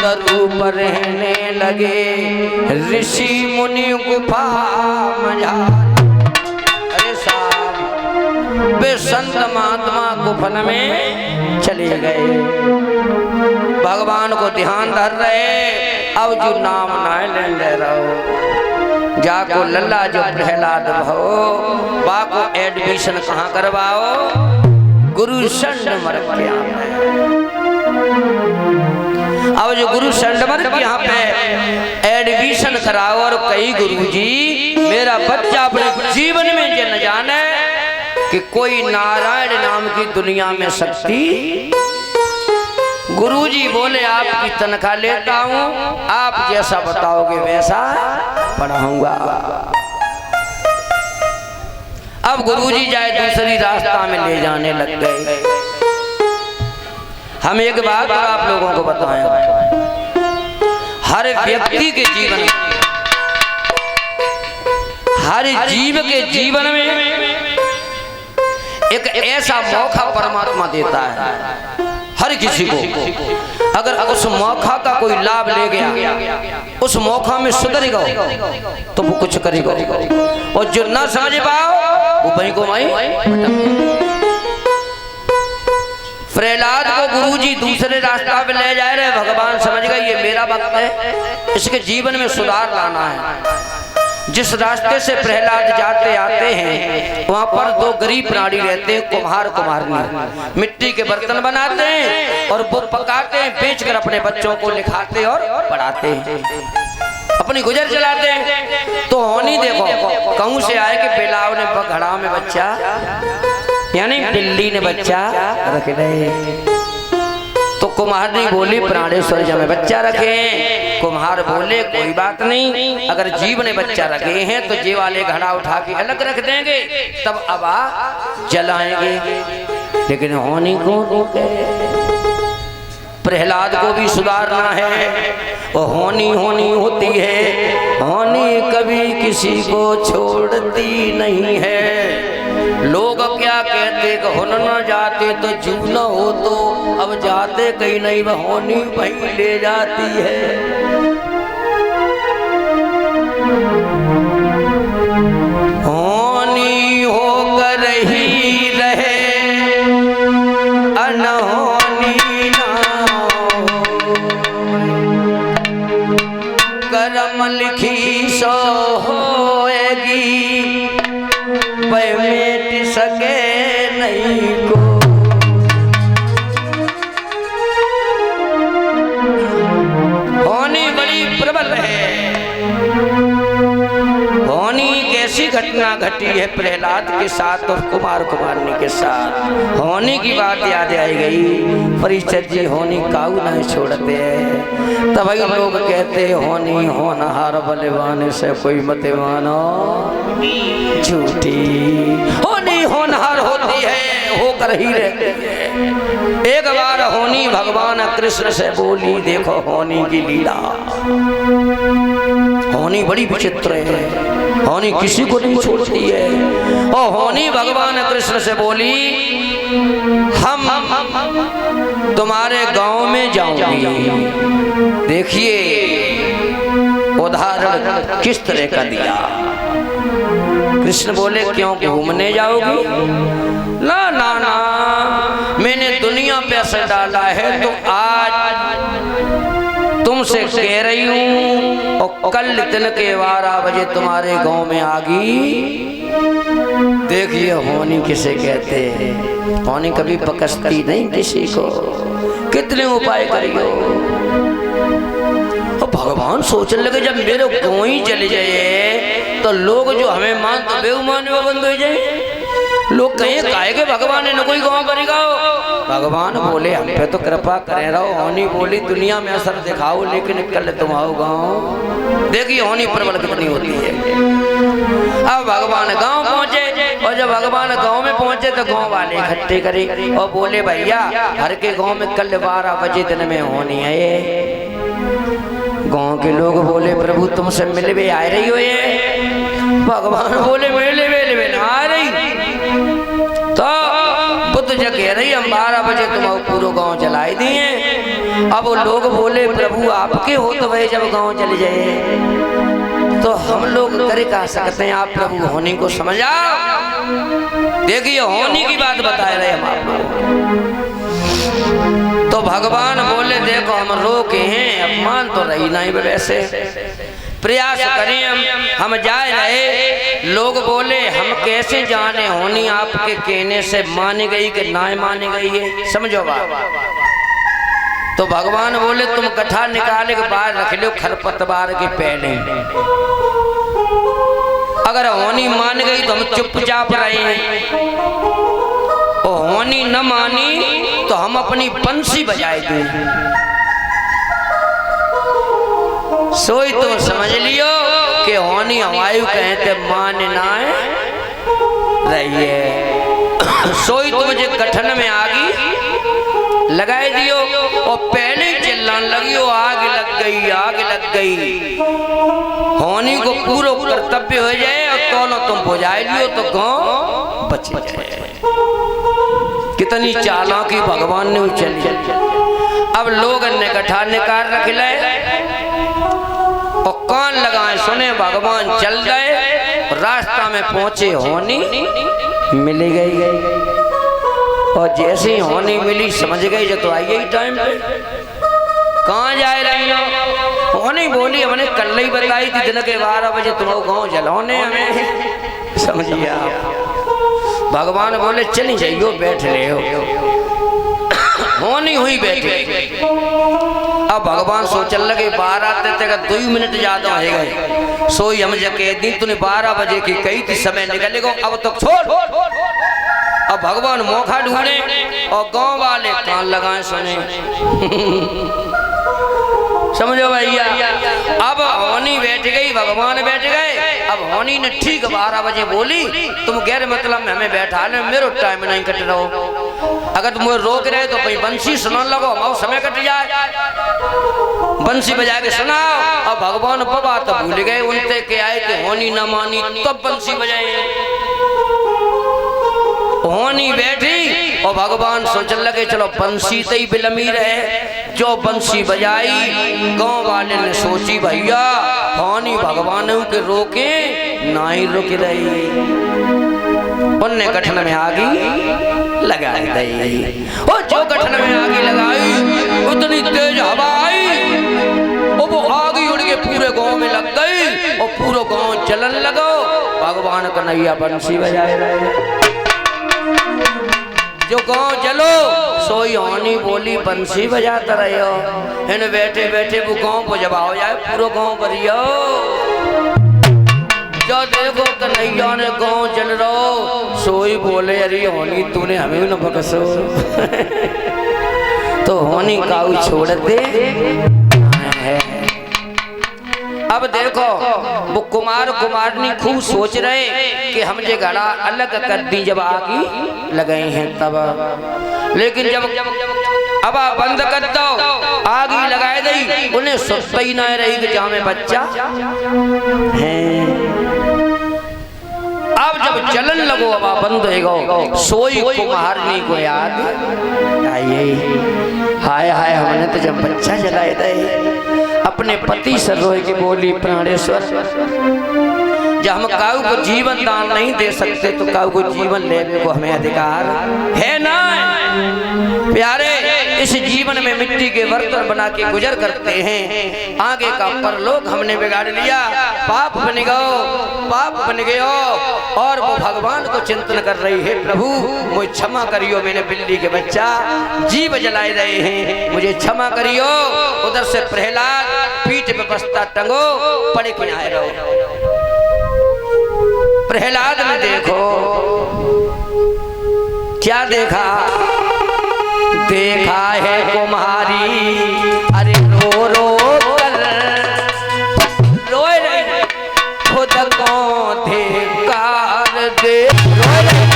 रूप रहने लगे ऋषि मुनि गुफा मझार। अरे साहब वे संत महात्मा गुफन में चले गए, भगवान को ध्यान धर रहे। अब जो नाम ना ले रहो जाको लल्ला जो प्रहलाद भो बाको एडमिशन कहाँ करवाओ, गुरु संडमर के यहाँ पे। अब जो गुरु संडमर के यहाँ पे एडमिशन कराओ और कई गुरुजी मेरा बच्चा अपने जीवन में ये न जाने कि कोई नारायण नाम की दुनिया में शक्ति। गुरुजी बोले आपकी तनख्वाह लेता हूँ, आप जैसा बताओगे वैसा पढ़ाऊंगा। अब गुरुजी जाए दूसरी रास्ता में ले जाने लग गए। हम एक बात आप लोगों को बताएं, हर व्यक्ति के जीवन में, हर जीव के जीवन में एक ऐसा मौका परमात्मा देता है हर किसी को। अगर उस मौका का कोई लाभ ले गया, उस मौका में सुधरेगा तो वो कुछ करेगा, और जो ना समझ पाओ वो वहीं को वहीं। प्रहलाद को गुरुजी दूसरे रास्ता पे ले जा रहे, भगवान समझ गए ये मेरा वक्त है, इसके जीवन में सुधार लाना है। जिस रास्ते से प्रहलाद जाते आते हैं वहां पर दो गरीब प्राणी रहते हैं, कुम्हार कुम्हारनी, मिट्टी के बर्तन बनाते हैं और वो पकाते हैं, बेचकर अपने बच्चों को लिखाते और पढ़ाते हैं, अपनी गुजर चलाते हैं। तो होनी देखो कहूं से आए कि बेलाव ने घड़ा में बच्चा, यानी बिल्ली ने बच्चा रख रहे। तो कुम्हारनी बोली प्राणेश्वर जी में बच्चा रखे। कुम्हार बोले कोई बात नहीं, अगर जीव ने बच्चा रखे हैं तो जी वाले घड़ा उठा के अलग रख देंगे, तब अब जलाएंगे। लेकिन होनी को रोके, प्रहलाद को भी सुधारना है। और होनी होनी होती है, होनी कभी किसी को छोड़ती नहीं है। लोग क्या कहते कि होना ना जाते तो जू न हो, तो अब जाते कहीं नहीं, वह होनी वहीं ले जाती है। होनी होकर ही रहे, अनहोनी ना करम लिखी सो होएगी, मेट सके नहीं को। होनी बड़ी प्रबल है। होनी कैसी घटना घटी है प्रहलाद के साथ और कुमार कुमारनी के साथ। होनी की बात याद आई गई, परिषद जी होनी काऊ नहीं छोड़ते। तभी लोग कहते होनी होनहार बलवान से कोई मत मानो झूठी। होनी होनहार होती है, होकर ही रहती है। एक बार होनी भगवान कृष्ण से बोली, देखो होनी की लीला। होनी बड़ी विचित्र है, होनी किसी को नहीं छोड़ती है। और होनी भगवान कृष्ण से बोली, हम तुम्हारे गांव में जाऊंगी। देखिए उदाहरण किस तरह का दिया। कृष्ण बोले क्यों घूमने जाओगी? ना ना ना, मैंने दुनिया पे असर डाला है तो आज तुमसे कह रही हूँ और कल दिन के 12 बजे तुम्हारे गांव में आगी। देखिए होनी किसे कहते हैं। होनी कभी पकड़ती नहीं किसी को, कितने उपाय करियो। भगवान सोचने लगे जब मेरे गाँव ही चले जाए तो लोग जो हमें मानते बेईमान बंद हो जाए। लोग कहें काहे के भगवान ने न कोई गाँव करेगा। भगवान बोले हम पे तो कृपा करे रहो। होनी बोली दुनिया में असर दिखाओ लेकिन कल तुम आओ गाँव। देखिए होनी प्रबल कितनी होती है। अब भगवान गाँव पहुँचे और जब भगवान गाँव में पहुँचे तो गाँव वाले इकट्ठे करे और बोले भैया हर के गाँव में कल 12 बजे दिन में होनी है। गाँव के लोग बोले प्रभु तुमसे मिलवे आ रही हो ये। भगवान बोले मिलवे ना आ रही तो बुद्ध जगह रही हम 12 बजे तुम पूरा गाँव जलाई दिए अब वो लोग बोले प्रभु आपके हो तो भाई जब गांव चले जाए तो हम लोग करे कह सकते हैं, आप प्रभु होनी को समझाओ। देखिए होनी की बात बता रहे हम आपको। तो भगवान बोले देखो हम रोके हैं, अपमान तो रही नहीं वैसे प्रयास करें हम जाए रहे। लोग बोले हम कैसे जाने होनी आपके कहने से मानी गई कि ना मानी गई है, समझो बात। तो भगवान बोले तुम कथा निकाले के बाद रख लो खरपतवार के पहले, अगर होनी मान गई तो हम चुपचाप रहे, और होनी न मानी तो हम अपनी बंसी बजाए दें। सोई तुम समझ लियो कि होनी हमायु कहते मानना रही है। सोई तुम जो गठन में आगी लगाए दियो और पहले ही चिल्लाने लगी हो आग लग गई आग लग गई। होनी को पूरा कर्तव्य हो जाए और दोनों तुम बुझाए लियो तो गांव बच जाए। कितनी चालाकी भगवान ने उछली। अब लोग ने गठा निकाल रख ले और कान लगाए सुने, भगवान चल गए, रास्ता में पहुंचे होनी मिल गई। और जैसे ही होनी मिली समझ गई जो तो आई ही टाइम पे, कहाँ जा रही हो? होनी बोली हमने कल ही बताई थी दिन के 12 बजे तुम गाँव जलाने हमें, समझिए आप। भगवान बोले चली जाइयो बैठ ले हो। होनी हुई बैठे। अब भगवान सोचने लगे 12 तक 2 मिनट ज्यादा हो गए। सोई हम जगह दी तूने 12 बजे की कही थी समय निकलेगा, अब तो छोड़। अब भगवान मौका ढूंढे और गांव वाले कान लगाए सुने। समझो भैया। अब होनी बैठ गई, भगवान बैठ गए। अब होनी ने ठीक 12 बजे बोली तुम गैर मतलब में हमें बैठा ले, मेरे टाइम नहीं कट रहा हो। अगर तुम रोक रहे तो कोई बंसी सुनाने लगो, हमारा समय कट जाए। बंसी बजा के सुनाओ। अब भगवान बाबा तो भूल गए उनसे के आए थे, होनी न मानी तब बंसी बजाए। होनी बैठी और भगवान सोचने लगे चलो बंसी से ही बिलमी रहे। जो बंसी बजाई गांव वाले ने सोची भैया होनी भगवान के रोके ना ही रुक रही, उनने गठन में आगी लगा दी। और जो गठन में आगी लगाई उतनी तेज हवा आई और वो आगी उड़ के पूरे गांव में लग गई और पूरा गांव जलन लगो। भगवान कन्हैया बंसी बजाए रहे। जो गांव जलो सोई होनी बोली बंसी बजाता रहे हो, इन बैठे बैठे वो गांव को जब हो जाए पूरा गांव भरियो। जो देखो कन्हैया ने गांव जल रहो, सोई बोले अरे होनी तूने हमें भी न बकसो। तो होनी काऊ छोड़ दे। अब देखो वो कुमार कुमारनी खूब सोच रहे कि हम जे घड़ा अलग कर दी जब आगी लगाए हैं तब, लेकिन जब अब बंद कर दो आगी लगाए दी, उन्हें सोचता ही ना रही कि जहाँ में बच्चा है। अब जब जलन लगो अब बंद हो, सोई कुमारनी को याद आइए हाय हाय हमने तो जब बच्चा जलाए थे। अपने पति से रोए की बोली प्राणेश्वर जब हम काऊ को जीवन दान नहीं दे सकते तो काऊ को जीवन लेने को हमें अधिकार है ना प्यारे। इस जीवन में मिट्टी के बर्तन बना के गुजर करते हैं, आगे का परलोक हमने बिगाड़ लिया, पाप बन गयो। और वो भगवान को चिंतन कर रही है, प्रभु मुझे क्षमा करियो, मैंने बिल्ली के बच्चा जीव जलाए रहे हैं, मुझे क्षमा करियो। उधर से प्रहलाद पीठ पे बस्ता टंगो पड़े के आए रहो। प्रहलाद ने देखो क्या देखा, देखा है कुम्हारी अरे रो रो कर रोए रहे खुद को धिक्कार दे रोए रहे।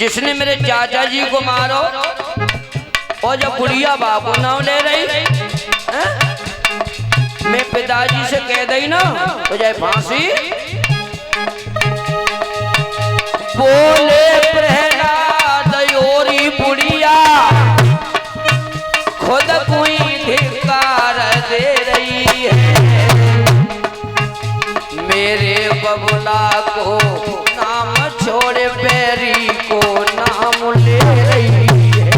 जिसने मेरे चाचा जी को मारो और जब गुड़िया बाबू नाम ले रही है? मैं पिताजी से कह दई ना तो जाए फांसी। बोले प्रहलाद योरी बुढ़िया खुद कोई धिक्कार दे रही है, मेरे बबुला को नाम छोड़े बैरी को नाम ले रही है।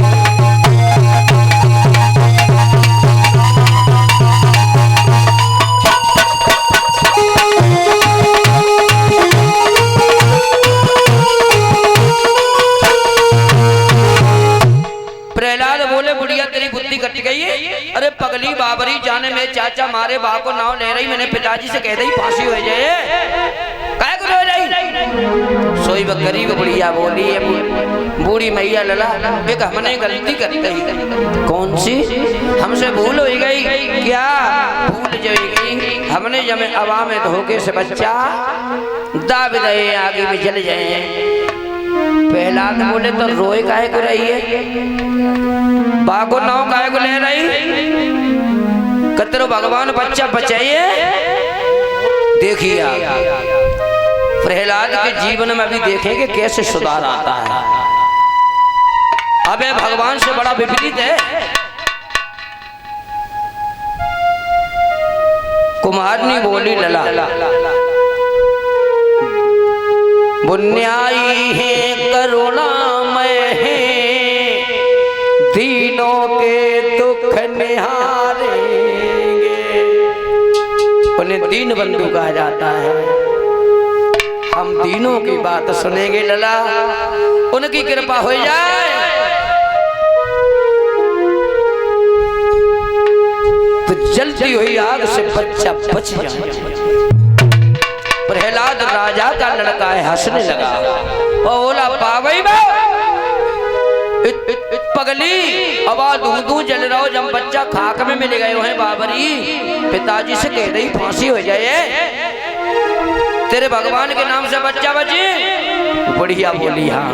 प्रहलाद बोले बुढ़िया तेरी बुद्धि कट गई है। अरे पगली बाबरी जाने में चाचा मारे बा को नाव ले रही, मैंने पिताजी से कह दी फांसी हो जाए काय को हो जाई। सोई वो गरीब बुढ़िया बोली है बूढ़ी मैया लला एक हमने गलती कर दी। कौन सी? हमसे भूल हो गई। क्या भूल जाएगी? हमने जब हवा में धोखे से बच्चा दाब दे आगे में चले जाए। प्रहलाद बोले तो रोए काहे को रही है, बागो नाव काहे को ले रही? कतरो भगवान बच्चा बचाइए। देखिए प्रहलाद के जीवन में अभी देखेंगे कैसे सुधार आता है। अबे भगवान से बड़ा विपरीत है। कुमारनी बोली लला बुन्याई है करुणामय है, दीनों के दुख निहारेंगे। उन्हें दीन बंधु कहा जाता है। हम दीनों की बात सुनेंगे लला, उनकी कृपा हो जाए तो जलती हुई आग से बच्चा बच जाए। प्रहलाद राजा का लड़का है, हंसने लगा और बोला पावई पगली अब दूधू जल रहा हो, जब बच्चा खाक में मिल गए हैं बाबरी, पिताजी से कह रही फांसी हो जाए, तेरे भगवान के नाम से बच्चा बचे। बढ़िया बोली हाँ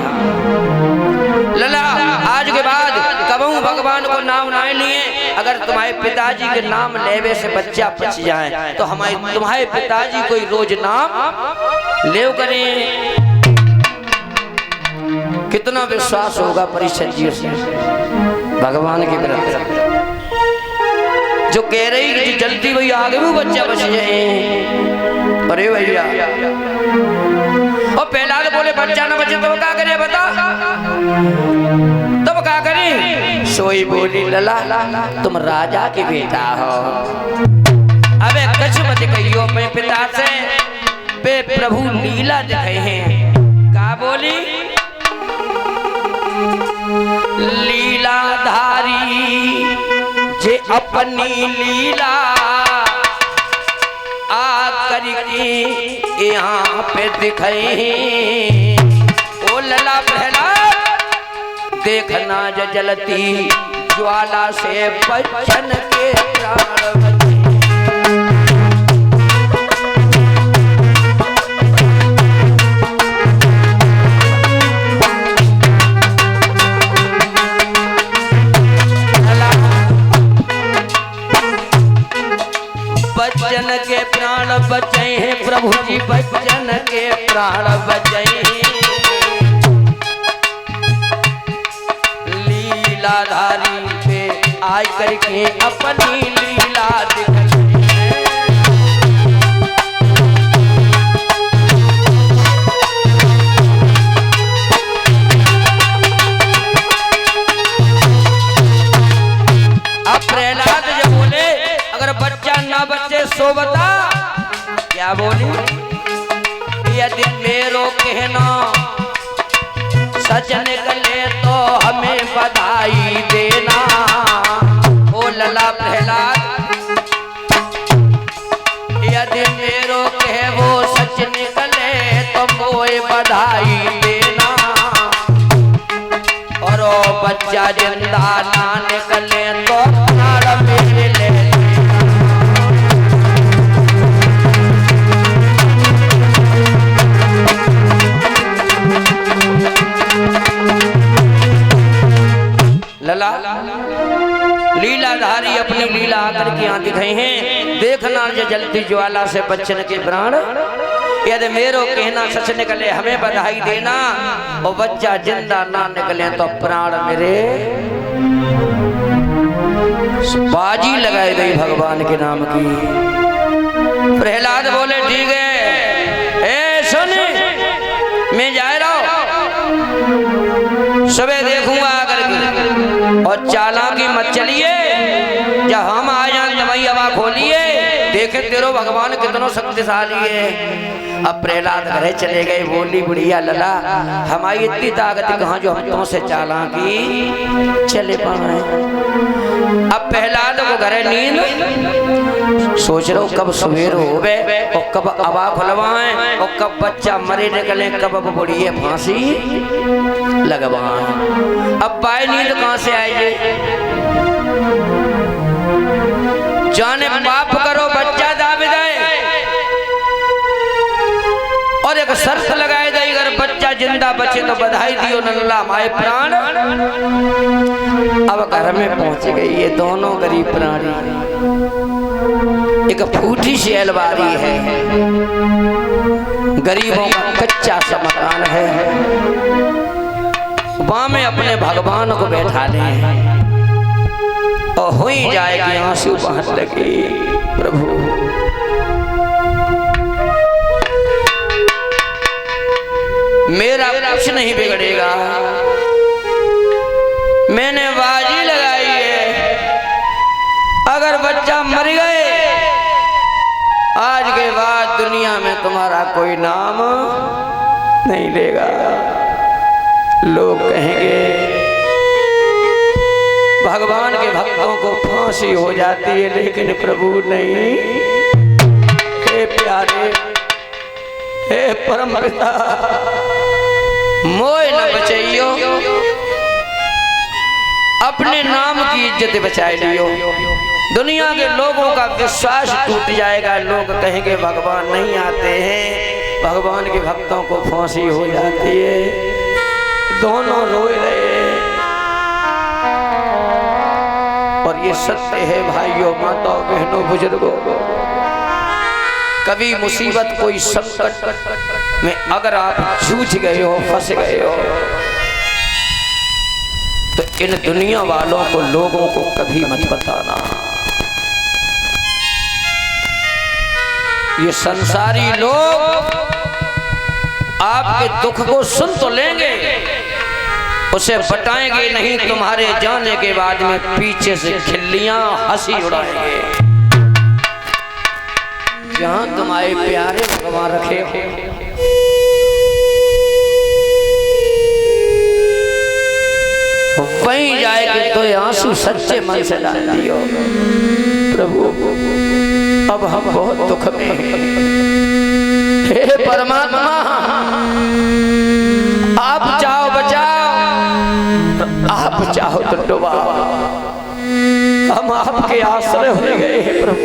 लला, आज के बाद कबहू भगवान को नाम ना लिए, अगर तुम्हारे पिताजी के नाम लेवे से बच्चा बच जाए तो हमारे तुम्हारे पिताजी कोई रोज नाम लेव करें। कितना विश्वास होगा परिषद जी से भगवान के प्रति, जो कह रही कि जल्दी वही आगे भी बच्चा बच जाए। अरे भैया और प्रहलाद बोले बच्चा ना बचे तो क्या करे बता, तब क्या करे? सोई बोली लला तुम राजा के बेटा हो। अबे कुछ मत कहियो अपने पिता से, बे प्रभु लीला दिखाए हैं। क्या बोली? लीलाधारी जे अपनी लीला आकर के यहाँ पे दिखाए। ओ लला प्रहलाद देखना जलती ज्वाला से बचन के प्राण बचे। बचन के प्राण बचे हैं प्रभु जी, बचन के प्राण बचे हैं। लीलाधारी पे आय करके अपनी लीला दिखाई। अब प्रहलाद जब बोले अगर बच्चा ना बच्चे सो बता, क्या बोली? यदि मेरो कहना सच निकले तो हमें बधाई देना। ओ लला प्रहलाद यदि मेरो कहे वो सच निकले तो मोए बधाई देना, और ओ बच्चा जिंदा ना निकले तो नारा मेरे ले। लीलाधारी अपनी लीला आकर के यहाँ दिखाई हैं। देखना जो जलती ज्वाला से बच्चन के प्राण, यदि मेरो कहना सच निकले हमें बधाई देना, और बच्चा जिंदा ना निकले तो प्राण मेरे बाजी लगाई गई भगवान के नाम की। प्रहलाद बोले ठीक है, ए सुन मैं जा रहा हूं, सुबह देखूंगा आकर के, और चालाकी मत चलिए, जब हम आ जाए तभी हवा खोलिए, देखे तेरो भगवान कितनो शक्तिशाली है। अब प्रहलाद घरे चले गए, बोली बुढ़िया लला हमारी इतनी ताकत कहाँ जो हम तुमसे चालाकी चले पाए। अब प्रहलाद को घरे नींद, सोच रहा हूँ कब सवेर हो गए और कब आवा खुलवाएं और कब बच्चा मरे निकले, कब अब बुढ़िया फांसी लगवाएं। अब पाए नींद कहाँ से आएगी, जाने पाप करो बच्चा दाब जाए, और एक शर्त लगाए जाए अगर बच्चा जिंदा बचे तो बधाई दियो नल्ला माए प्राण। अब घर में पहुंच गई ये दोनों गरीब प्राणी, एक फूटी सी अलमारी है, गरीबों का कच्चा सा मकान है, वहां में अपने भगवान को बैठा ले और हो ही जाएगी आंसू बहने लगे। प्रभु मेरा कुछ नहीं बिगड़ेगा, मैंने बाजी लगाई है, अगर बच्चा मर गए आज के बाद दुनिया में तुम्हारा कोई नाम नहीं लेगा। लोग कहेंगे भगवान के भक्तों को फांसी हो जाती है, लेकिन प्रभु नहीं। हे प्यारे, हे परम पिता मोय न बचाइयो, अपने नाम की इज्जत बचाए लियो। दुनिया के लोगों का विश्वास टूट जाएगा, लोग कहेंगे भगवान नहीं आते हैं, भगवान के भक्तों को फांसी हो जाती है। दोनों रो रहे और ये सत्य है भाइयों, माताओं, बहनों, बुजुर्गों, कभी मुसीबत कोई संकट में अगर आप जूझ गए हो, फंस गए हो, तो इन दुनिया वालों को, लोगों को कभी मत बताना। ये संसारी लोग आपके दुख को सुन तो लेंगे, उसे बताएंगे नहीं, तुम्हारे जाने के बाद में पीछे से खिल्लियां हंसी उड़ाएंगे। जहां तुम्हारे प्यारे भगवान रखे वहीं जाएगी तो आंसू सच्चे मन से डाल दियो। प्रभु अब हम बहुत दुख में हैं, हे परमात्मा आप चाहो बचाओ, आप चाहो तो डुबाओ, हम आपके आश्रय हो गए हैं प्रभु।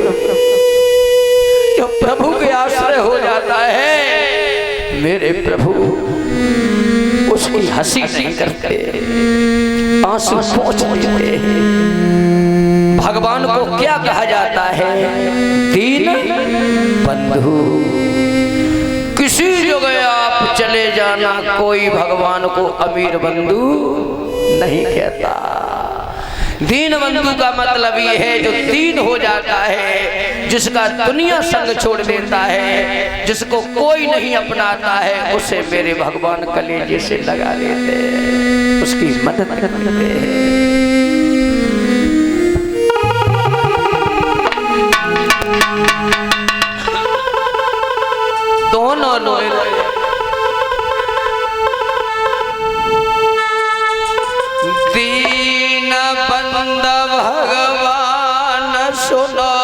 जो प्रभु के आश्रय हो जाता है मेरे प्रभु, उसकी हंसी नहीं करते, आंसू पोंछ देते हैं। भगवान को क्या कहा जाता है, दीन बंधु। किसी जगह आप चले जाना, कोई भगवान को अमीर बंधु नहीं कहता। दीन बंधु का मतलब ये है जो दीन हो जाता है, जिसका दुनिया संग छोड़ देता है, जिसको कोई नहीं अपनाता है, उसे मेरे भगवान कलेजे से लगा लेते हैं, उसकी मदद करते हैं। दोनों लोग दीन बंद भगवान सुनो,